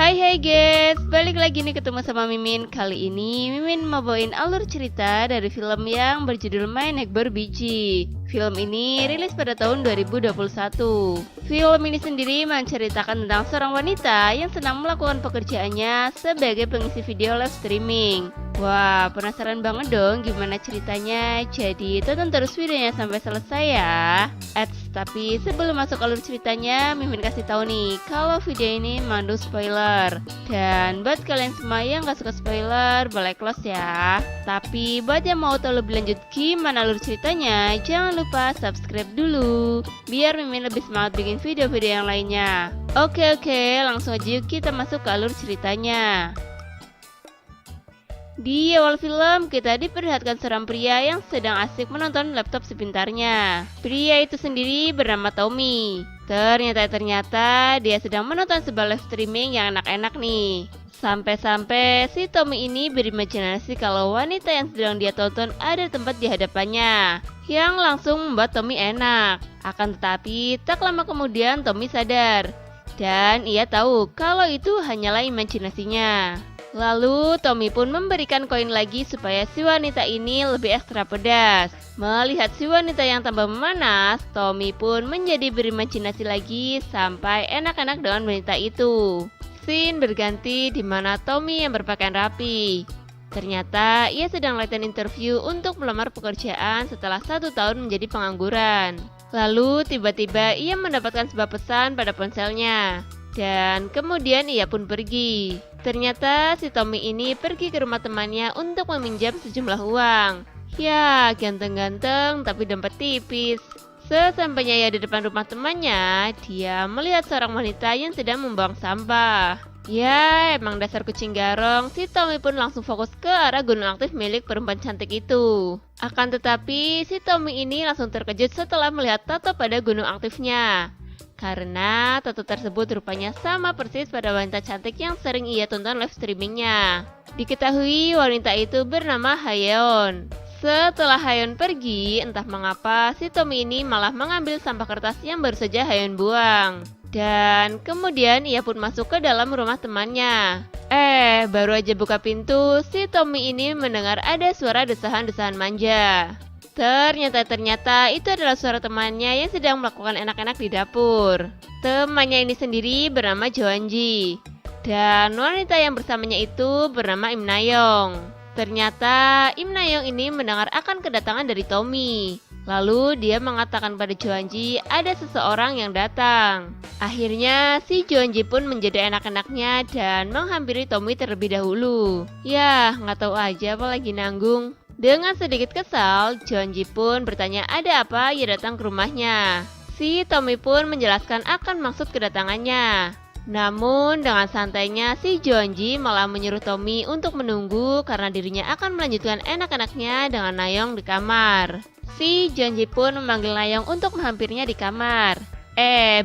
Hai guys, balik lagi nih ketemu sama Mimin. Kali ini Mimin mau bawain alur cerita dari film yang berjudul My Neighbor Biji. Film ini rilis pada tahun 2021. Film ini sendiri menceritakan tentang seorang wanita yang sedang melakukan pekerjaannya sebagai pengisi video live streaming. Wah, penasaran banget dong gimana ceritanya? Jadi tonton terus videonya sampai selesai ya. Tapi sebelum masuk alur ceritanya, Mimin kasih tahu nih kalau video ini mengandung spoiler. Dan buat kalian semua yang gak suka spoiler, boleh close ya. Tapi buat yang mau tahu lebih lanjut gimana alur ceritanya, jangan lupa subscribe dulu biar Mimin lebih semangat bikin video-video yang lainnya. Oke, langsung aja yuk kita masuk ke alur ceritanya. Di awal film, kita diperlihatkan seorang pria yang sedang asik menonton laptop sepintarnya. Pria itu sendiri bernama Tommy. Ternyata dia sedang menonton sebuah live streaming yang enak-enak nih. Sampai-sampai si Tommy ini berimajinasi kalau wanita yang sedang dia tonton ada di tempat di hadapannya, yang langsung membuat Tommy enak. Akan tetapi, tak lama kemudian Tommy sadar, dan ia tahu kalau itu hanyalah imajinasinya. Lalu Tommy pun memberikan koin lagi supaya si wanita ini lebih ekstra pedas. Melihat si wanita yang tambah memanas, Tommy pun menjadi berimajinasi lagi sampai enak-enak dengan wanita itu. Scene berganti di mana Tommy yang berpakaian rapi. Ternyata ia sedang latihan interview untuk melamar pekerjaan setelah 1 tahun menjadi pengangguran. Lalu tiba-tiba ia mendapatkan sebuah pesan pada ponselnya. Dan kemudian ia pun pergi. Ternyata si Tommy ini pergi ke rumah temannya untuk meminjam sejumlah uang. Ya, ganteng-ganteng tapi dompet tipis. Sesampainya ia di depan rumah temannya, dia melihat seorang wanita yang sedang membuang sampah. Ya, emang dasar kucing garong, si Tommy pun langsung fokus ke arah gunung aktif milik perempuan cantik itu. Akan tetapi, si Tommy ini langsung terkejut setelah melihat tato pada gunung aktifnya. Karena tato tersebut rupanya sama persis pada wanita cantik yang sering ia tonton live streamingnya. Diketahui wanita itu bernama Hayeon. Setelah Hayeon pergi, entah mengapa si Tommy ini malah mengambil sampah kertas yang baru saja Hayeon buang. Dan kemudian ia pun masuk ke dalam rumah temannya. Baru aja buka pintu, si Tommy ini mendengar ada suara desahan-desahan manja. Ternyata itu adalah suara temannya yang sedang melakukan enak-enak di dapur. Temannya ini sendiri bernama Joanji. Dan wanita yang bersamanya itu bernama Im Nayong. Ternyata Im Nayong ini mendengar akan kedatangan dari Tommy. Lalu dia mengatakan pada Joanji ada seseorang yang datang. Akhirnya si Joanji pun menjadi enak-enaknya dan menghampiri Tommy terlebih dahulu. Yah, nggak tahu aja apa lagi nanggung. Dengan sedikit kesal, Joanji pun bertanya ada apa ia datang ke rumahnya. Si Tommy pun menjelaskan akan maksud kedatangannya. Namun dengan santainya si Joanji malah menyuruh Tommy untuk menunggu karena dirinya akan melanjutkan enak-enaknya dengan Nayong di kamar. Si Joanji pun memanggil Nayong untuk menghampirinya di kamar.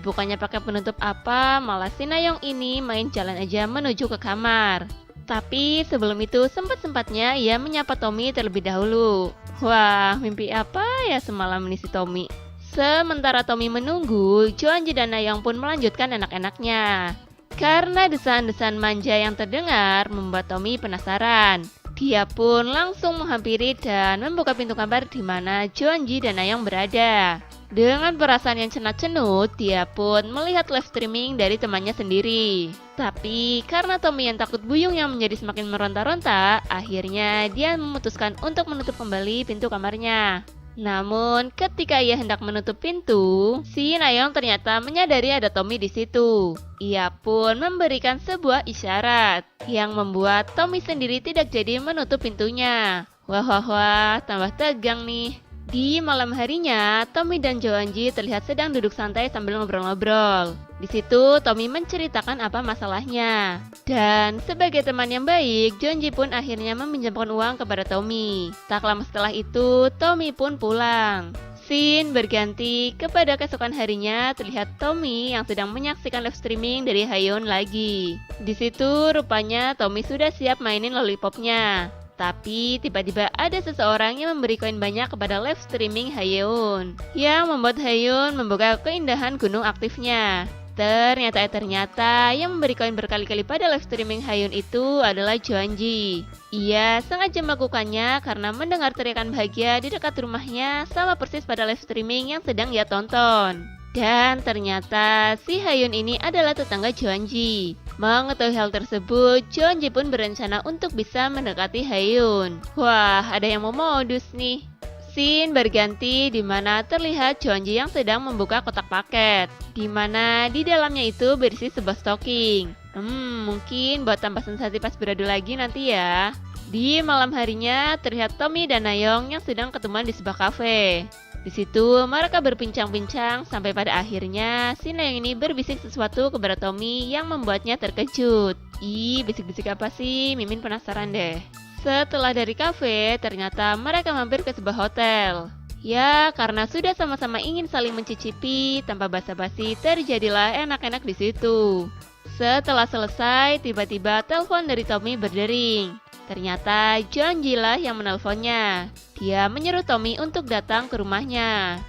Bukannya pakai penutup apa, malah si Nayong ini main jalan aja menuju ke kamar. Tapi sebelum itu sempat-sempatnya ia menyapa Tommy terlebih dahulu. Wah, mimpi apa ya semalam ini si Tommy? Sementara Tommy menunggu, Joanji dan Nayong pun melanjutkan enak-enaknya. Karena desahan-desahan manja yang terdengar membuat Tommy penasaran. Dia pun langsung menghampiri dan membuka pintu kamar di mana Joanji dan Nayong berada. Dengan perasaan yang cenut-cenut, dia pun melihat live streaming dari temannya sendiri. Tapi karena Tommy yang takut buyung yang menjadi semakin meronta-ronta, akhirnya dia memutuskan untuk menutup kembali pintu kamarnya. Namun ketika ia hendak menutup pintu, si Nayong ternyata menyadari ada Tommy di situ. Ia pun memberikan sebuah isyarat yang membuat Tommy sendiri tidak jadi menutup pintunya. Wah, tambah tegang nih. Di malam harinya, Tommy dan Joanji terlihat sedang duduk santai sambil ngobrol-ngobrol. Di situ, Tommy menceritakan apa masalahnya. Dan sebagai teman yang baik, Joanji pun akhirnya meminjamkan uang kepada Tommy. Tak lama setelah itu, Tommy pun pulang. Scene berganti kepada keesokan harinya, terlihat Tommy yang sedang menyaksikan live streaming dari Hayeon lagi. Di situ, rupanya Tommy sudah siap mainin lollipopnya. Tapi tiba-tiba ada seseorang yang memberi koin banyak kepada live streaming Hayeon, yang membuat Hayeon membuka keindahan gunung aktifnya. Ternyata yang memberi koin berkali-kali pada live streaming Haeun itu adalah Joanji. Ia sengaja melakukannya karena mendengar teriakan bahagia di dekat rumahnya sama persis pada live streaming yang sedang ia tonton. Dan ternyata si Haeun ini adalah tetangga Joanji. Mengetahui hal tersebut, Joanji pun berencana untuk bisa mendekati Haeun. Wah, ada yang mau modus nih. Scene berganti di mana terlihat Joanji yang sedang membuka kotak paket, di mana di dalamnya itu berisi sebuah stocking. Mungkin buat tambah sensasi pas beradu lagi nanti ya. Di malam harinya terlihat Tommy dan Nayeong yang sedang ketemuan di sebuah kafe. Di situ mereka berbincang-bincang sampai pada akhirnya si Nayeong ini berbisik sesuatu kepada Tommy yang membuatnya terkejut. Ih, bisik-bisik apa sih? Mimin penasaran deh. Setelah dari kafe, ternyata mereka mampir ke sebuah hotel. Ya, karena sudah sama-sama ingin saling mencicipi, tanpa basa-basi terjadilah enak-enak di situ. Setelah selesai, tiba-tiba telepon dari Tommy berdering. Ternyata Joanji lah yang menelponnya. Dia menyuruh Tommy untuk datang ke rumahnya.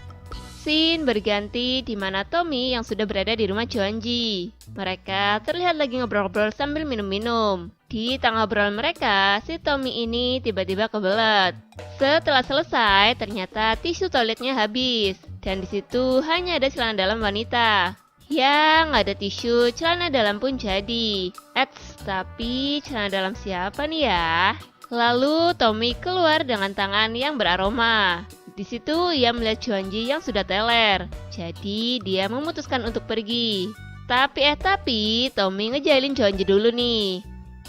Scene berganti di mana Tommy yang sudah berada di rumah Joanji. Mereka terlihat lagi ngobrol-ngobrol sambil minum-minum. Di tengah obrolan mereka, si Tommy ini tiba-tiba kebelet. Setelah selesai, ternyata tisu toiletnya habis. Dan di situ hanya ada celana dalam wanita. Ya, nggak ada tisu, celana dalam pun jadi. Tapi celana dalam siapa nih ya? Lalu Tommy keluar dengan tangan yang beraroma. Di situ ia melihat Joanji yang sudah teler. Jadi dia memutuskan untuk pergi. Tapi Tommy ngejailin Joanji dulu nih.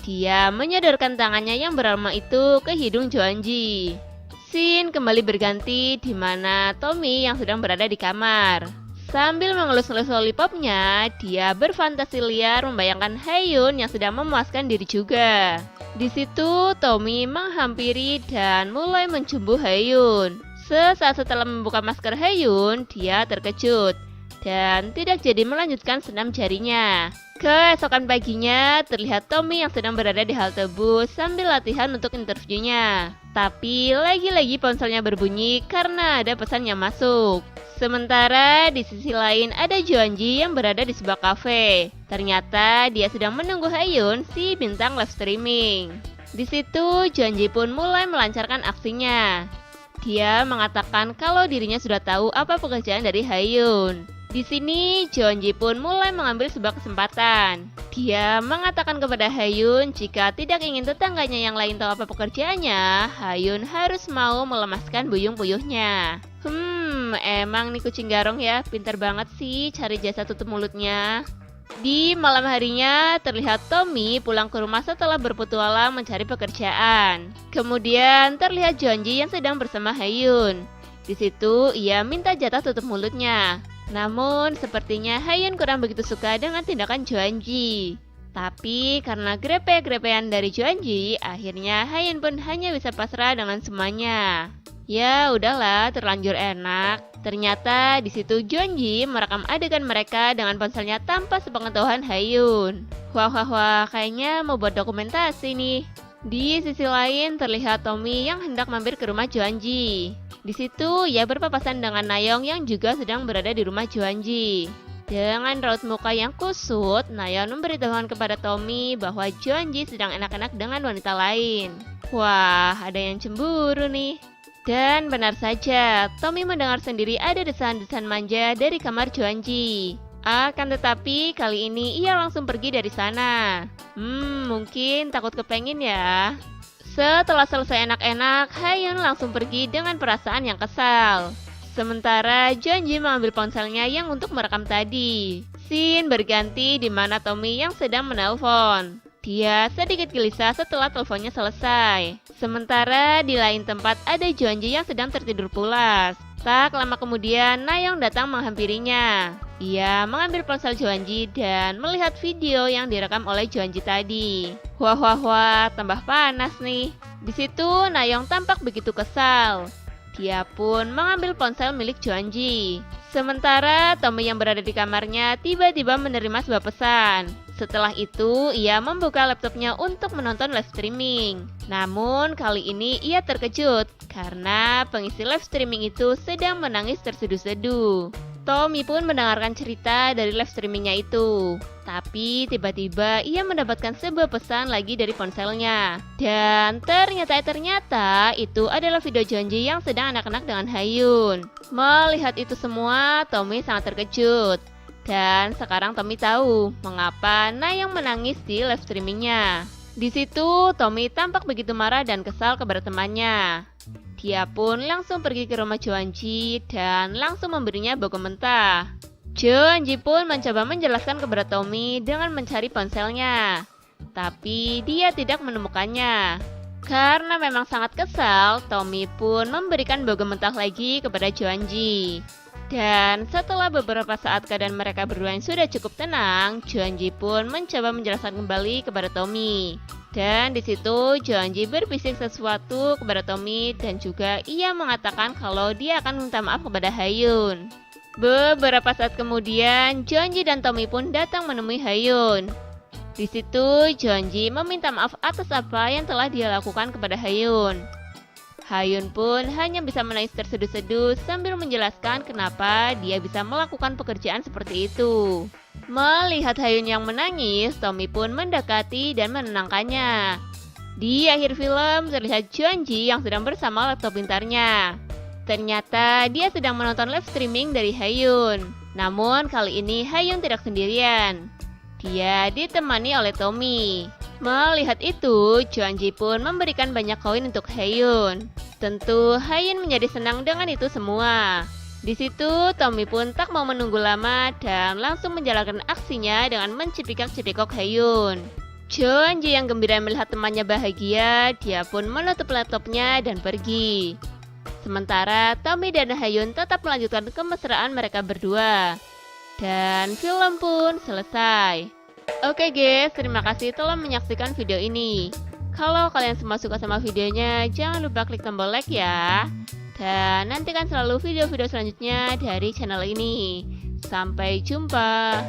Dia menyodorkan tangannya yang beraroma itu ke hidung Joanji. Scene kembali berganti di mana Tommy yang sedang berada di kamar. Sambil mengelus-elus lollipopnya, dia berfantasi liar membayangkan Haeun yang sedang memuaskan diri juga. Di situ Tommy menghampiri dan mulai mencumbu Haeun. Sesaat setelah membuka masker Haeun, dia terkejut dan tidak jadi melanjutkan senam jarinya. Keesokan paginya, terlihat Tommy yang sedang berada di halte bus sambil latihan untuk interviewnya. Tapi lagi-lagi ponselnya berbunyi karena ada pesan yang masuk. Sementara di sisi lain ada Joanji yang berada di sebuah kafe. Ternyata dia sedang menunggu Haeun, si bintang live streaming. Di situ Joanji pun mulai melancarkan aksinya. Dia mengatakan kalau dirinya sudah tahu apa pekerjaan dari Haeun. Di sini Joanji pun mulai mengambil sebuah kesempatan. Dia mengatakan kepada Haeun jika tidak ingin tetangganya yang lain tahu apa pekerjaannya, Haeun harus mau melemaskan buyung puyuhnya. Emang nih kucing garong ya, pintar banget sih cari jasa tutup mulutnya. Di malam harinya terlihat Tommy pulang ke rumah setelah berpetualang mencari pekerjaan. Kemudian terlihat Joanji yang sedang bersama Haeun. Di situ ia minta jatah tutup mulutnya. Namun sepertinya Haeun kurang begitu suka dengan tindakan Joanji. Tapi karena grepe-grepean dari Joanji, akhirnya Haeun pun hanya bisa pasrah dengan semuanya. Ya udahlah, terlanjur enak. Ternyata di situ Joanji merekam adegan mereka dengan ponselnya tanpa sepengetahuan Haeun. Wah, kayaknya mau buat dokumentasi nih. Di sisi lain terlihat Tommy yang hendak mampir ke rumah Joanji. Di situ ia berpapasan dengan Nayeong yang juga sedang berada di rumah Joanji. Dengan raut muka yang kusut, Nayeong memberitahukan kepada Tommy bahwa Joanji sedang enak-enak dengan wanita lain. Wah, ada yang cemburu nih. Dan benar saja, Tommy mendengar sendiri ada desahan-desahan manja dari kamar Joanji. Akan tetapi kali ini ia langsung pergi dari sana. Mungkin takut kepengen ya. Setelah selesai enak-enak, Haeun langsung pergi dengan perasaan yang kesal. Sementara Joanji mengambil ponselnya yang untuk merekam tadi. Scene berganti di mana Tommy yang sedang menelpon. Dia sedikit gelisah setelah teleponnya selesai. Sementara di lain tempat ada Joanji yang sedang tertidur pulas. Tak lama kemudian Nayeong datang menghampirinya. Ia mengambil ponsel Joanji dan melihat video yang direkam oleh Joanji tadi. Wah, tambah panas nih. Di situ Nayeong tampak begitu kesal. Dia pun mengambil ponsel milik Joanji. Sementara Tommy yang berada di kamarnya tiba-tiba menerima sebuah pesan. Setelah itu, ia membuka laptopnya untuk menonton live streaming. Namun, kali ini ia terkejut karena pengisi live streaming itu sedang menangis terseduh-seduh. Tommy pun mendengarkan cerita dari live streamingnya itu. Tapi tiba-tiba ia mendapatkan sebuah pesan lagi dari ponselnya. Dan ternyata itu adalah video Jeonji yang sedang anak-anak dengan Hayun. Melihat itu semua, Tommy sangat terkejut. Dan sekarang Tommy tahu mengapa Nayeong menangis di live streamingnya. Di situ Tommy tampak begitu marah dan kesal kepada temannya. Dia pun langsung pergi ke rumah Jeonji dan langsung memberinya bogem mentah. Jeonji pun mencoba menjelaskan kepada Tommy dengan mencari ponselnya. Tapi dia tidak menemukannya. Karena memang sangat kesal, Tommy pun memberikan bogem mentah lagi kepada Jeonji. Dan setelah beberapa saat keadaan mereka berdua yang sudah cukup tenang, Jeonji pun mencoba menjelaskan kembali kepada Tommy. Dan di situ Jeonji berbisik sesuatu kepada Tommy dan juga ia mengatakan kalau dia akan minta maaf kepada Hayun. Beberapa saat kemudian, Jeonji dan Tommy pun datang menemui Hayun. Di situ Jeonji meminta maaf atas apa yang telah dia lakukan kepada Hayun. Hayun pun hanya bisa menangis terseduh-seduh sambil menjelaskan kenapa dia bisa melakukan pekerjaan seperti itu. Melihat Hayun yang menangis, Tommy pun mendekati dan menenangkannya. Di akhir film terlihat Jeonji yang sedang bersama laptop pintarnya. Ternyata dia sedang menonton live streaming dari Hayun. Namun kali ini Hayun tidak sendirian. Dia ditemani oleh Tommy. Melihat itu, Jeonji pun memberikan banyak koin untuk Hayun. Tentu Hayun menjadi senang dengan itu semua. Di situ Tommy pun tak mau menunggu lama dan langsung menjalankan aksinya dengan mencipikak-cipikok Hayun. Jeonji yang gembira melihat temannya bahagia, dia pun menutup laptopnya dan pergi. Sementara Tommy dan Hayun tetap melanjutkan kemesraan mereka berdua. Dan film pun selesai. Oke guys, terima kasih telah menyaksikan video ini. Kalau kalian semua suka sama videonya, jangan lupa klik tombol like ya. Dan nantikan selalu video-video selanjutnya dari channel ini. Sampai jumpa.